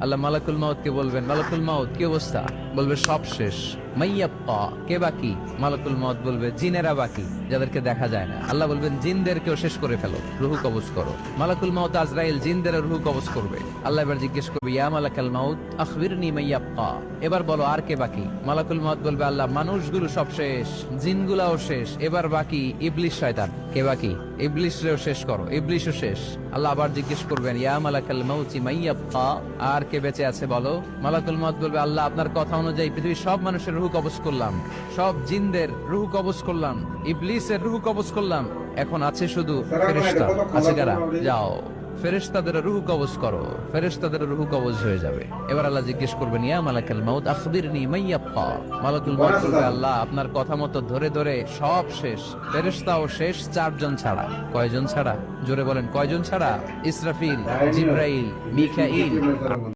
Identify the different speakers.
Speaker 1: আল্লাহ মালাকুল মাউত কে বলবেন, মালাকুল মাউত কি অবস্থা? বলবে সব শেষ। মাইয়াব্বা, কে বাকি? মালাকুল মাউত বলবে জিনেরা বাকি, যাদেরকে দেখা যায় না। আল্লাহ বলবেন জিনদেরকেও শেষ করে ফেলো, রুহু কবজ করো। মালাকুল মাউত আজরাইল জিনদের রুহু কবজ করবে। আল্লাহ এবার জিজ্ঞেস করবে, ইয়া মালাকাল মাউত আখবিরনি মাইয়াব্বা, এবার বলো আর কে বাকি? মালাকুল মাউত বলবে, আল্লাহ মানুষগুলো সব শেষ, জিনগুলাও শেষ, এবার বাকি ইবলিস শয়তান। কে বাকি? ইবলিসরেও শেষ করো, ইবলিসও শেষ। আল্লাহ আবার জিজ্ঞেস করবেন, ইয়া মালাকাল মাউতি মাইয়াব্বা, আর কে বেঁচে আছে বলো? মালাকুল মাউত বলবে, আল্লাহ আপনার কথা অনুযায়ী পৃথিবীর সব মানুষের রুহু কবজ করলাম, সব জিনদের রুহু কবজ করলাম, ইবলিসের রুহু কবজ করলাম, এখন আছে শুধু ফেরেশতা। আছে কারা? যাও ফেরেশতাদের রুহু কবজ করো। ফেরেশতাদের রুহু কবজ হয়ে যাবে। এবার আল্লাহ জিজ্ঞেস করবেন, ইয়া মালাকাল মাউত আখবিরনি মাইয়াব্বা। মালাকুল মাউত বলবে, আল্লাহ আপনার কথা মতো ধরে ধরে সব শেষ, ফেরেশতাও শেষ, 4 জন ছাড়া। কয়জন ছাড়া? জোরে বলেন, কয়জন ছাড়া? ইসরাফিল, জিবরাইল, মিকাইল।